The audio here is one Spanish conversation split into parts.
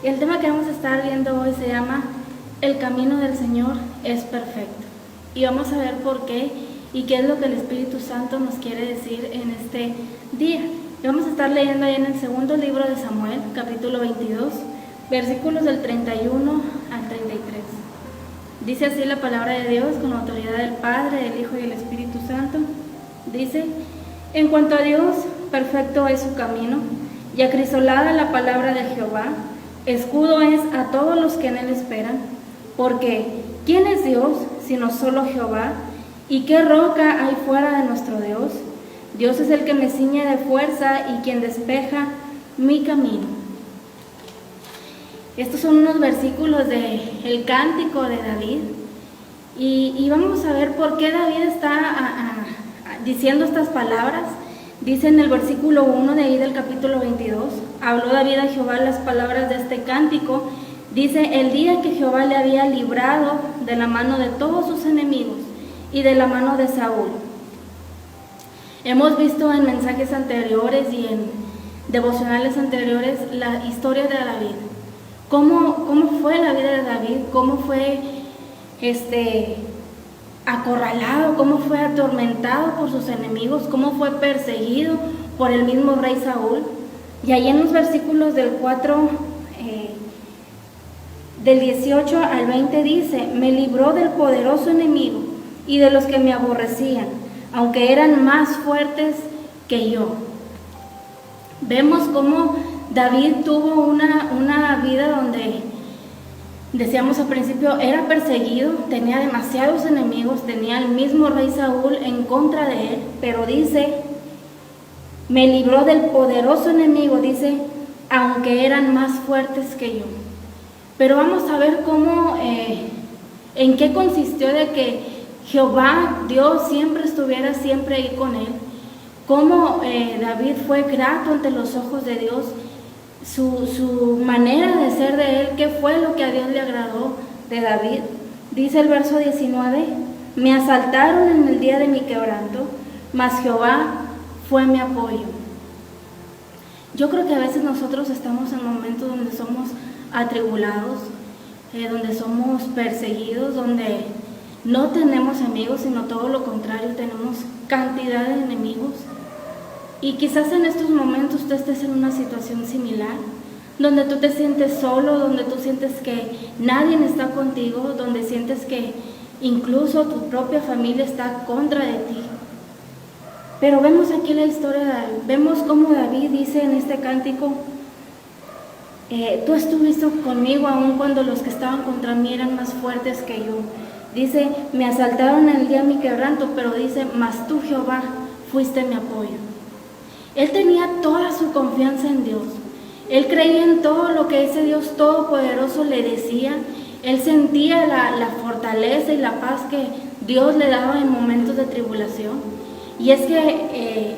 Y el tema que vamos a estar viendo hoy se llama El camino del Señor es perfecto. Y vamos a ver por qué y qué es lo que el Espíritu Santo nos quiere decir en este día. Y vamos a estar leyendo ahí en el segundo libro de Samuel, capítulo 22, versículos del 31 al 33. Dice así la palabra de Dios con la autoridad del Padre, del Hijo y del Espíritu Santo. Dice: en cuanto a Dios, perfecto es su camino, y acrisolada la palabra de Jehová, escudo es a todos los que en él esperan. Porque, ¿quién es Dios sino solo Jehová? ¿Y qué roca hay fuera de nuestro Dios? Dios es el que me ciñe de fuerza y quien despeja mi camino. Estos son unos versículos del cántico de David. Y vamos a ver por qué David está diciendo estas palabras. Dice en el versículo 1 de ahí del capítulo 22, habló David a Jehová las palabras de este cántico. Dice: el día que Jehová le había librado de la mano de todos sus enemigos y de la mano de Saúl. Hemos visto en mensajes anteriores y en devocionales anteriores la historia de David. ¿Cómo fue la vida de David? ¿Cómo fue acorralado? ¿Cómo fue atormentado por sus enemigos? ¿Cómo fue perseguido por el mismo rey Saúl? Y ahí en los versículos del 18 al 20 dice: me libró del poderoso enemigo y de los que me aborrecían, aunque eran más fuertes que yo. Vemos cómo David tuvo una vida donde, decíamos al principio, era perseguido, tenía demasiados enemigos, tenía el mismo rey Saúl en contra de él, pero dice: me libró del poderoso enemigo, dice, aunque eran más fuertes que yo. Pero vamos a ver cómo, en qué consistió de que Jehová, Dios, siempre estuviera siempre ahí con él. Cómo David fue grato ante los ojos de Dios, su manera de ser de él, qué fue lo que a Dios le agradó de David. Dice el verso 19: me asaltaron en el día de mi quebranto, mas Jehová fue mi apoyo. Yo creo que a veces nosotros estamos en momentos donde somos atribulados, donde somos perseguidos, donde no tenemos amigos, sino todo lo contrario, tenemos cantidad de enemigos. Y quizás en estos momentos tú estés en una situación similar, donde tú te sientes solo, donde tú sientes que nadie está contigo, donde sientes que incluso tu propia familia está contra de ti. Pero vemos aquí la historia de David, vemos cómo David dice en este cántico: tú estuviste conmigo aun cuando los que estaban contra mí eran más fuertes que yo. Dice: me asaltaron en el día de mi quebranto, pero dice: mas tú, Jehová, fuiste mi apoyo. Él tenía toda su confianza en Dios. Él creía en todo lo que ese Dios todopoderoso le decía. Él sentía la fortaleza y la paz que Dios le daba en momentos de tribulación. Y es que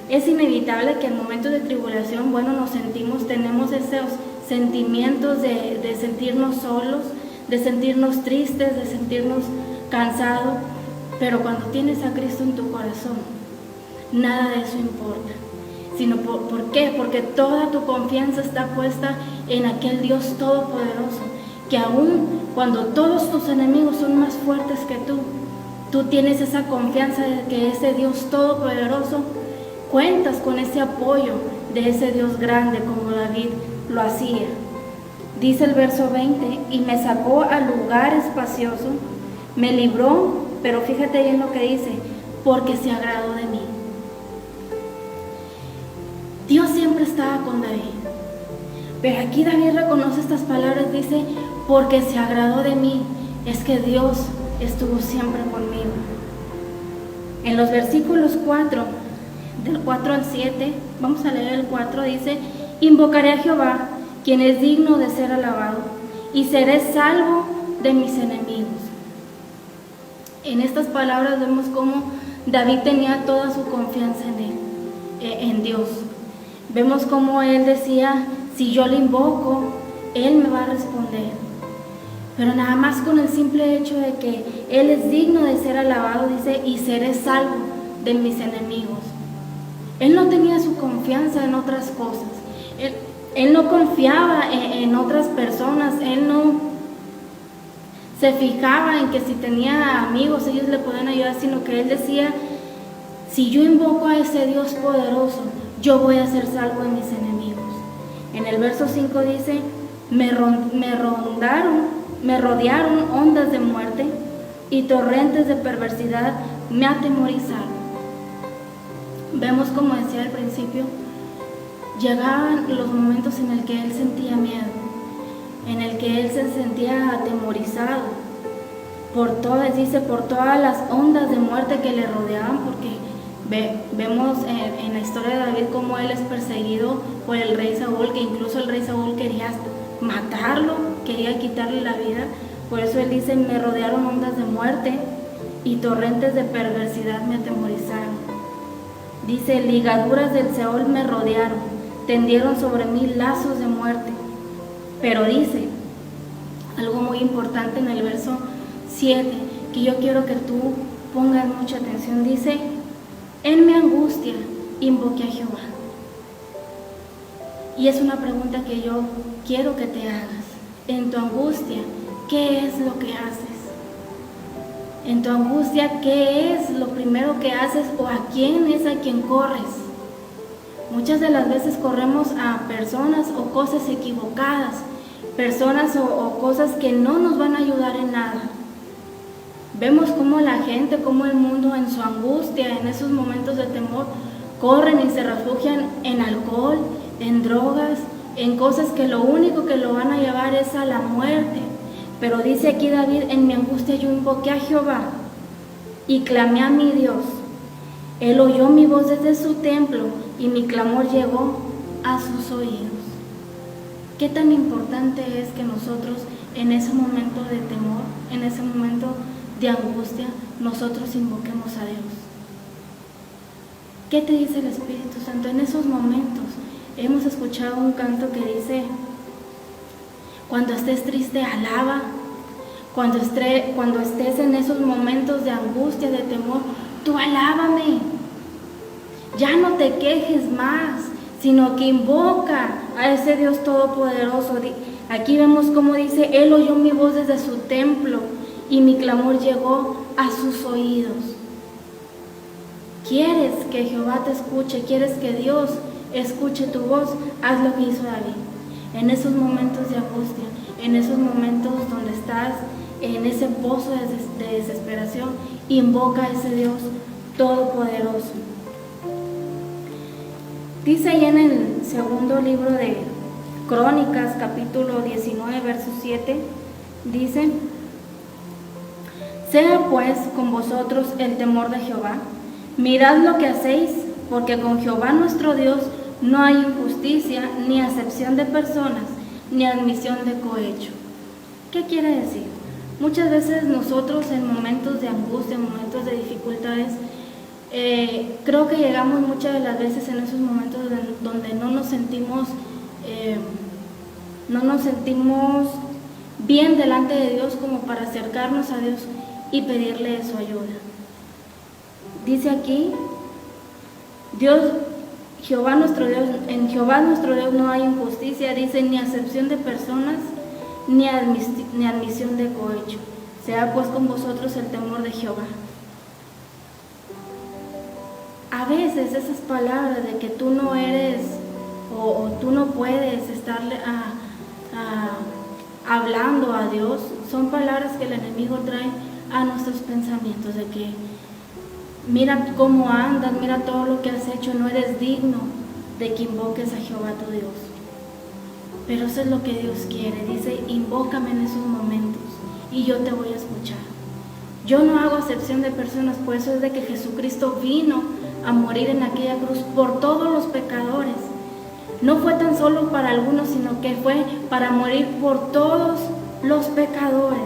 es inevitable que en momentos de tribulación, tenemos esos sentimientos de sentirnos solos, de sentirnos tristes, de sentirnos cansados. Pero cuando tienes a Cristo en tu corazón, nada de eso importa. Sino ¿por qué? Porque toda tu confianza está puesta en aquel Dios todopoderoso, que aun cuando todos tus enemigos son más fuertes que tú tienes esa confianza de que ese Dios todopoderoso, cuentas con ese apoyo de ese Dios grande, como David lo hacía. Dice el verso 20: y me sacó al lugar espacioso, me libró, pero fíjate bien lo que dice: porque se agradó de mí. Dios siempre estaba con David, pero aquí David reconoce estas palabras, dice: porque se agradó de mí. Es que Dios estuvo siempre conmigo. En los versículos 4, del 4 al 7, vamos a leer el 4, dice: invocaré a Jehová, quien es digno de ser alabado, y seré salvo de mis enemigos. En estas palabras vemos cómo David tenía toda su confianza en Dios. Vemos cómo él decía: si yo le invoco, él me va a responder. Pero nada más con el simple hecho de que él es digno de ser alabado, dice: y seré salvo de mis enemigos. Él no tenía su confianza en otras cosas. Él no confiaba en otras personas, él no se fijaba en que si tenía amigos ellos le podían ayudar, sino que él decía, si yo invoco a ese Dios poderoso, yo voy a ser salvo de mis enemigos. En el verso 5 dice, me rodearon ondas de muerte y torrentes de perversidad me atemorizaron. Vemos, como decía al principio, llegaban los momentos en el que él sentía miedo, en el que él se sentía atemorizado por todas las ondas de muerte que le rodeaban, porque vemos en la historia de David cómo él es perseguido por el rey Saúl, que incluso el rey Saúl quería matarlo, quería quitarle la vida. Por eso él dice, me rodearon ondas de muerte y torrentes de perversidad me atemorizaron. Dice, ligaduras del Seol me rodearon, tendieron sobre mí lazos de muerte. Pero dice algo muy importante en el verso 7, que yo quiero que tú pongas mucha atención. Dice, en mi angustia invoqué a Jehová. Y es una pregunta que yo quiero que te hagas. En tu angustia, ¿qué es lo que haces? En tu angustia, ¿qué es lo primero que haces o a quién es a quien corres? Muchas de las veces corremos a personas o cosas equivocadas, personas o cosas que no nos van a ayudar en nada. Vemos cómo la gente, cómo el mundo en su angustia, en esos momentos de temor, corren y se refugian en alcohol, en drogas, en cosas que lo único que lo van a llevar es a la muerte. Pero dice aquí David, en mi angustia yo invoqué a Jehová y clamé a mi Dios. Él oyó mi voz desde su templo y mi clamor llegó a sus oídos. Qué tan importante es que nosotros en ese momento de temor, en ese momento de angustia, nosotros invoquemos a Dios. ¿Qué te dice el Espíritu Santo en esos momentos? Hemos escuchado un canto que dice, cuando estés triste, alaba. Cuando estés en esos momentos de angustia, de temor, tú alábame. Ya no te quejes más, sino que invoca a ese Dios todopoderoso. Aquí vemos cómo dice, Él oyó mi voz desde su templo y mi clamor llegó a sus oídos. ¿Quieres que Jehová te escuche? ¿Quieres que Dios escuche tu voz? Haz lo que hizo David. En esos momentos de angustia, en esos momentos donde estás en ese pozo de desesperación, invoca a ese Dios todopoderoso. Dice ahí en el segundo libro de Crónicas, capítulo 19, verso 7, dice, sea pues con vosotros el temor de Jehová, mirad lo que hacéis, porque con Jehová nuestro Dios no hay injusticia, ni acepción de personas, ni admisión de cohecho. ¿Qué quiere decir? Muchas veces nosotros en momentos de angustia, en momentos de dificultades, creo que llegamos muchas de las veces en esos momentos donde no nos sentimos bien delante de Dios como para acercarnos a Dios y pedirle su ayuda. Dice aquí, Jehová nuestro Dios, en Jehová nuestro Dios no hay injusticia, dice, ni acepción de personas, ni admisión de cohecho. Sea pues con vosotros el temor de Jehová. A veces esas palabras de que tú no eres o tú no puedes estarle hablando a Dios, son palabras que el enemigo trae a nuestros pensamientos, de que mira cómo andas, mira todo lo que has hecho, no eres digno de que invoques a Jehová tu Dios. Pero eso es lo que Dios quiere, dice, invócame en esos momentos y yo te voy a escuchar. Yo no hago acepción de personas, por eso es de que Jesucristo vino a morir en aquella cruz por todos los pecadores. No fue tan solo para algunos, sino que fue para morir por todos los pecadores,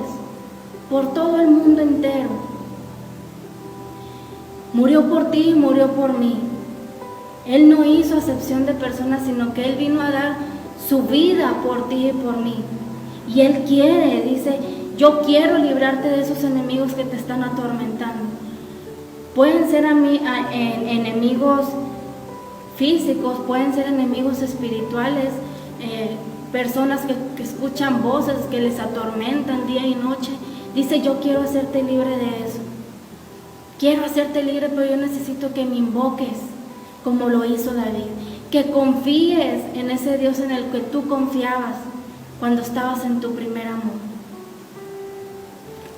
por todo el mundo entero. Murió por ti y murió por mí. Él no hizo acepción de personas, sino que Él vino a dar su vida por ti y por mí. Y Él quiere, dice, yo quiero librarte de esos enemigos que te están atormentando. Pueden ser enemigos físicos, pueden ser enemigos espirituales, personas que escuchan voces que les atormentan día y noche. Dice, yo quiero hacerte libre de eso. Quiero hacerte libre, pero yo necesito que me invoques como lo hizo David. Que confíes en ese Dios en el que tú confiabas cuando estabas en tu primer amor.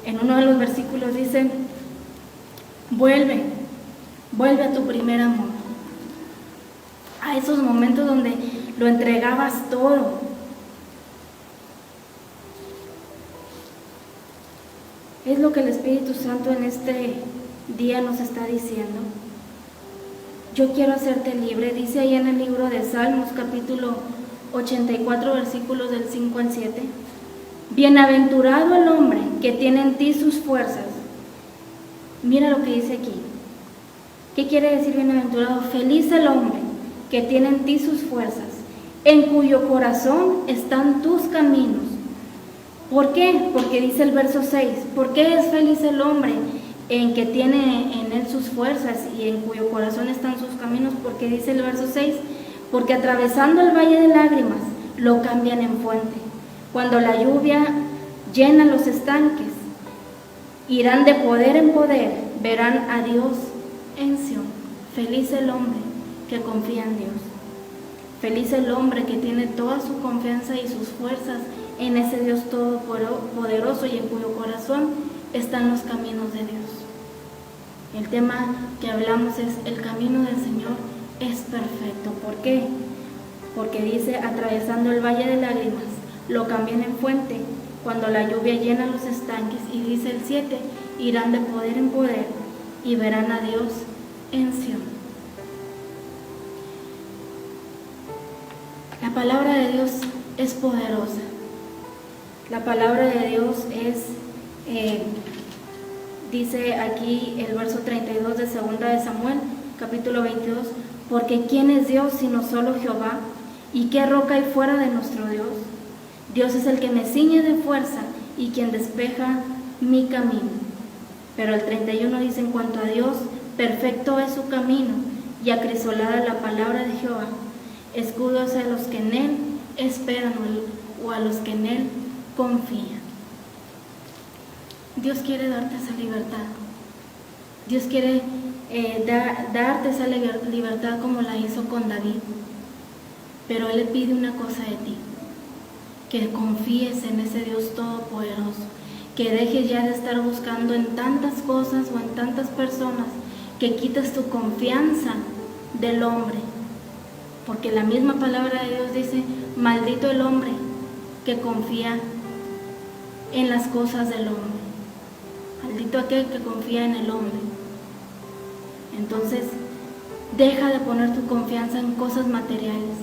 En uno de los versículos dice, vuelve a tu primer amor. A esos momentos donde lo entregabas todo. Es lo que el Espíritu Santo en este día nos está diciendo. Yo quiero hacerte libre. Dice ahí en el libro de Salmos, capítulo 84, versículos del 5 al 7. Bienaventurado el hombre que tiene en ti sus fuerzas. Mira lo que dice aquí. ¿Qué quiere decir bienaventurado? Feliz el hombre que tiene en ti sus fuerzas, en cuyo corazón están tus caminos. ¿Por qué? Porque dice el verso 6, ¿por qué es feliz el hombre en que tiene en él sus fuerzas y en cuyo corazón están sus caminos? Porque dice el verso 6, porque atravesando el valle de lágrimas lo cambian en fuente. Cuando la lluvia llena los estanques, irán de poder en poder, verán a Dios en Sión. Feliz el hombre que confía en Dios. Feliz el hombre que tiene toda su confianza y sus fuerzas en ese Dios todopoderoso y en cuyo corazón están los caminos de Dios. El tema que hablamos es el camino del Señor es perfecto. ¿Por qué? Porque dice, atravesando el valle de lágrimas, lo cambian en fuente. Cuando la lluvia llena los estanques, y dice el 7, irán de poder en poder y verán a Dios en Sión. La palabra de Dios es poderosa. La palabra de Dios es, dice aquí el verso 32 de 2 de Samuel, capítulo 22, porque ¿quién es Dios sino solo Jehová? ¿Y qué roca hay fuera de nuestro Dios? Dios es el que me ciñe de fuerza y quien despeja mi camino. Pero el 31 dice, en cuanto a Dios, perfecto es su camino y acrisolada la palabra de Jehová. Escudos a los que en él esperan o a los que en él confían. Dios quiere darte esa libertad. Dios quiere darte esa libertad como la hizo con David. Pero Él le pide una cosa de ti, que confíes en ese Dios todopoderoso, que dejes ya de estar buscando en tantas cosas o en tantas personas, que quites tu confianza del hombre. Porque la misma palabra de Dios dice, maldito el hombre que confía en las cosas del hombre. Maldito aquel que confía en el hombre. Entonces, deja de poner tu confianza en cosas materiales.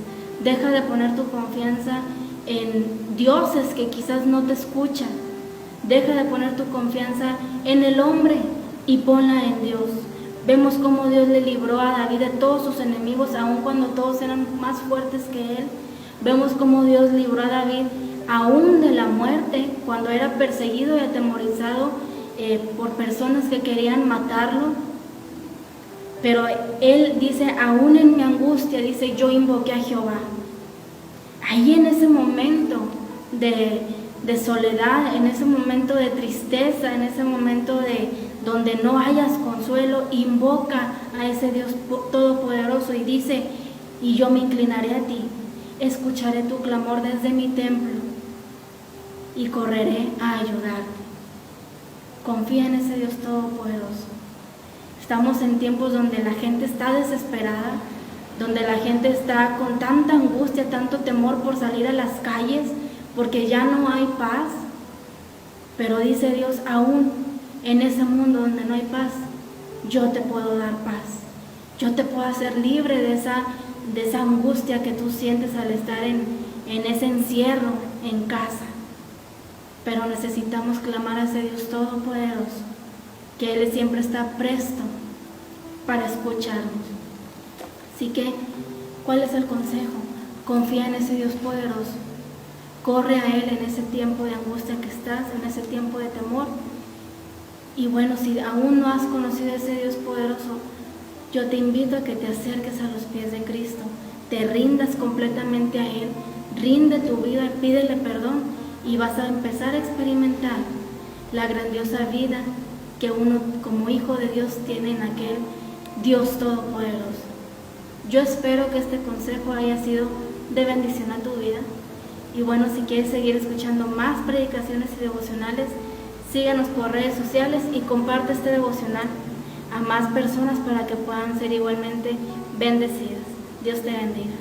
Deja de poner tu confianza en dioses que quizás no te escuchan. Deja de poner tu confianza en el hombre y ponla en Dios. Vemos cómo Dios le libró a David de todos sus enemigos, aun cuando todos eran más fuertes que él. Vemos cómo Dios libró a David aún de la muerte, cuando era perseguido y atemorizado por personas que querían matarlo. Pero él dice, aún en mi angustia, dice, yo invoqué a Jehová. Ahí en ese momento de soledad, en ese momento de tristeza, en ese momento donde no hayas consuelo, invoca a ese Dios todopoderoso y dice, y yo me inclinaré a ti, escucharé tu clamor desde mi templo y correré a ayudarte. Confía en ese Dios todopoderoso. Estamos en tiempos donde la gente está desesperada, donde la gente está con tanta angustia, tanto temor por salir a las calles, porque ya no hay paz. Pero dice Dios, aún en ese mundo donde no hay paz, yo te puedo dar paz. Yo te puedo hacer libre de esa angustia que tú sientes al estar en ese encierro en casa. Pero necesitamos clamar a ese Dios todopoderoso, que Él siempre está presto para escucharnos. Así que, ¿cuál es el consejo? Confía en ese Dios poderoso. Corre a Él en ese tiempo de angustia que estás, en ese tiempo de temor. Y bueno, si aún no has conocido a ese Dios poderoso, yo te invito a que te acerques a los pies de Cristo, te rindas completamente a Él, Rinde tu vida y pídele perdón y vas a empezar a experimentar la grandiosa vida que uno como hijo de Dios tiene en aquel Dios Todopoderoso. Yo espero que este consejo haya sido de bendición a tu vida. Y bueno, si quieres seguir escuchando más predicaciones y devocionales, síganos por redes sociales y comparte este devocional a más personas para que puedan ser igualmente bendecidas. Dios te bendiga.